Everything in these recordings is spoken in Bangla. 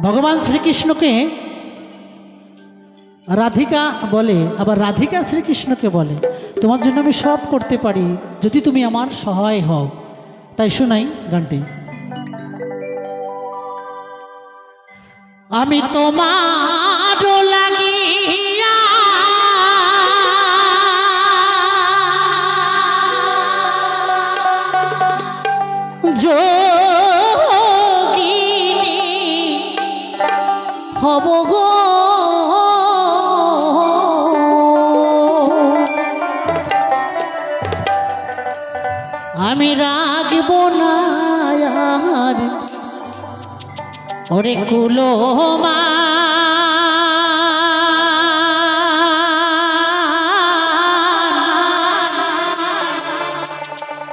ভগবান শ্রীকৃষ্ণকে রাধিকা বলে, আবার রাধিকা শ্রীকৃষ্ণকে বলে তোমার জন্য আমি সব করতে পারি যদি তুমি আমার সহায় হও। তাই শোনাই গানটি। আমি তোমার লাগিয়া যোগিনী হব গো, আমি রাগব না আর ওরে কুলোমা,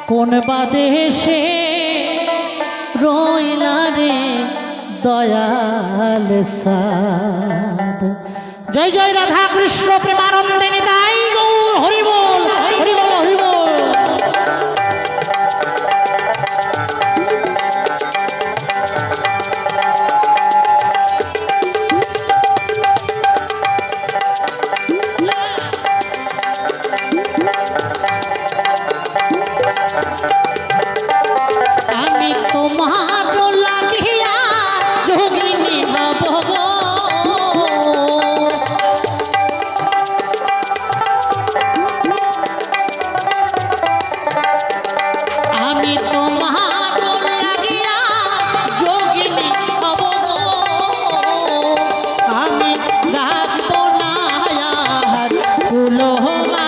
কোন বাদেশে রইলা রে দয়াল সাদ। জয় জয় রাধা কৃষ্ণ প্রেমানন্দে নিতাই গৌর, হরি বল হরি বল হরি বল। আমি তোমার লাগিয়া যোগিনী হব গো, আমি তোমার লাগিয়া যোগিনী হব গো, আমি রাখব না আর কুলোমা,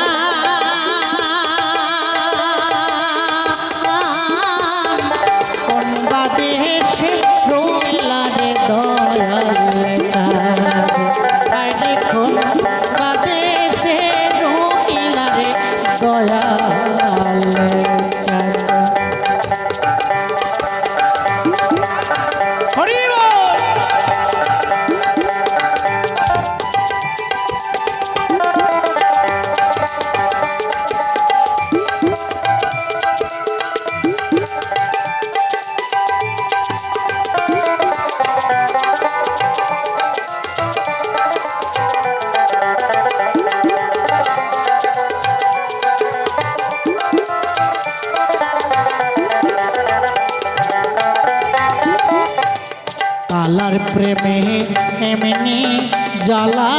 কোন বাদেশে রইলা রে দয়াল চাঁদ, আরে কোন বাদেশে রইলা রে দয়াল চাঁদ। হরি বল। কালার প্রেমে এমনি জ্বালা,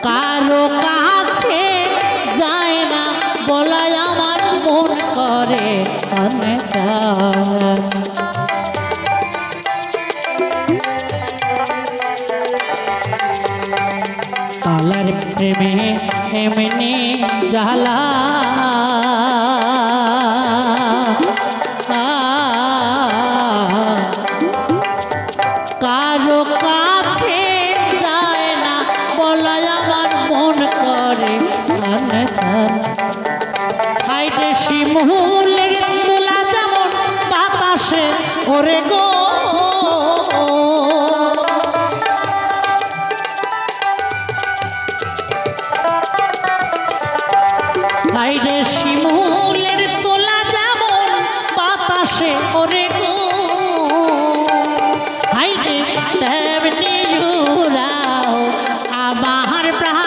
কারো কাছে যায় না বলাই আমার মন করে অনেক। কালার প্রেমে এমনি জ্বালা, কারো কাছে যায় না বলাই আমার মন করে অনেক। হাইটে শিমুলের তোলা যেমন বাতাসে ওরে গো, হাইরে শিমুলের তোলা যেমন বাতাসে ওরে গো, হাইরে তেমনি উড়াও আমার প্রাণ,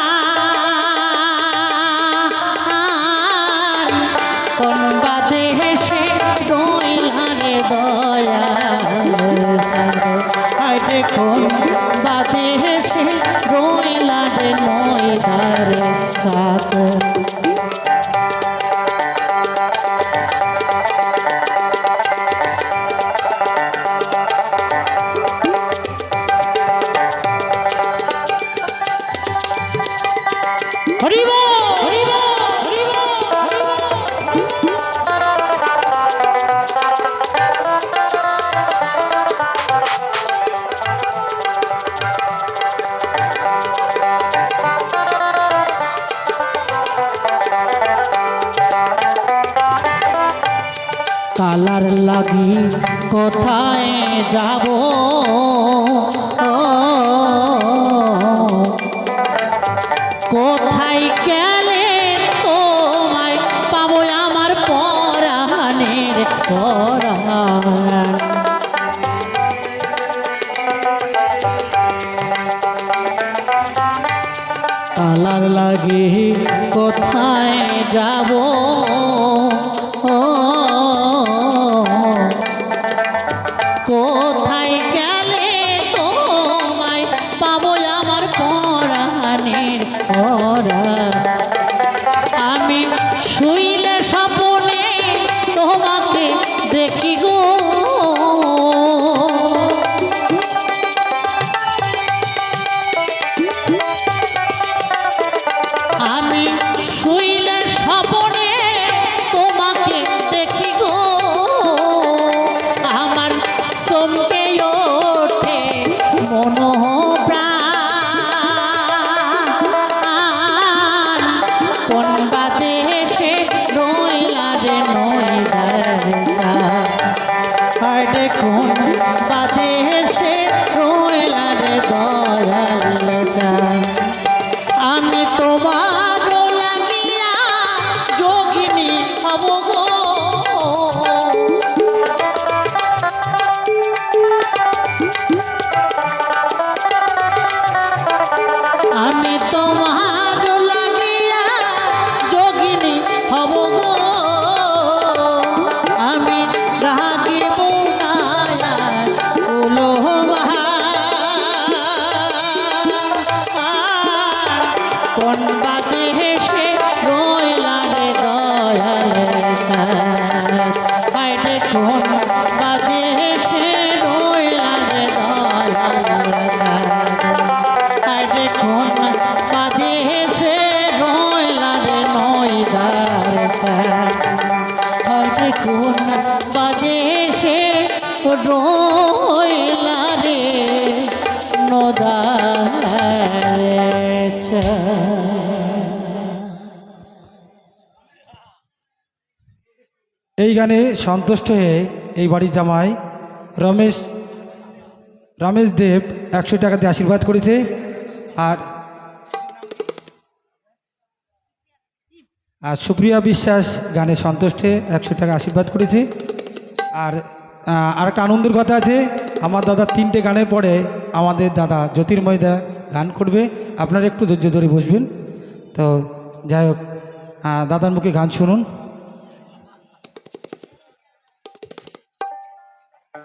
কোন বাদেশে রইলা রে দয়াল সাদ, হাইরে কোন বাদেশে রইলা রে নয়দার সাদ। হরি বল হরি বল হরি বল। কালার লাগি কোথায় যাব, কোথায় গেলে তো পরাণ। কালার লাগে কোথায় যাব ও, কোথায় গেলে তোমায় পাবো আমার পরাণের পরাণ। আমি শুইলে স্বপ্নে তোমাকে দেখি গো, আমি শুইলে স্বপ্নে তোমাকে দেখি গো, আমার চমকে ওঠে মনোপ্রাণ। কোন বাদেশে রইলা রে নইদার সাথ, আরে কোন বাদেশে রইলা রে দয়াল চাঁদ। আমি তোমার লাগিয়া যোগিনী হব গো, আমি তোমার লাগিয়া যোগিনী হব গো, আমি রাগিব না উলো কোন বাদেশে রইলা রে দয়াল চাঁদ, আরে কোন বাদেশে রইলা রে দয়াল চাঁদ, আরে কোন বাদেশে রইলা রে নইদার চাঁদ, আরে কোন বাদেশে রইলা রে নদার চাঁদ। এই গানে সন্তুষ্ট হয়ে এই বাড়ির জামাই রমেশ দেব 100 টাকা দিয়ে আশীর্বাদ করেছে। আর সুপ্রিয়া বিশ্বাস গানে সন্তুষ্ট হয়ে 100 টাকা আশীর্বাদ করেছে। আর একটা আনন্দের কথা আছে, আমার দাদা 3টে গানের পরে আমাদের দাদা জ্যোতির্ময় দা গান করবে, আপনারা একটু ধৈর্য ধরে বসবেন। তো যাই হোক, দাদার মুখে গান শুনুন।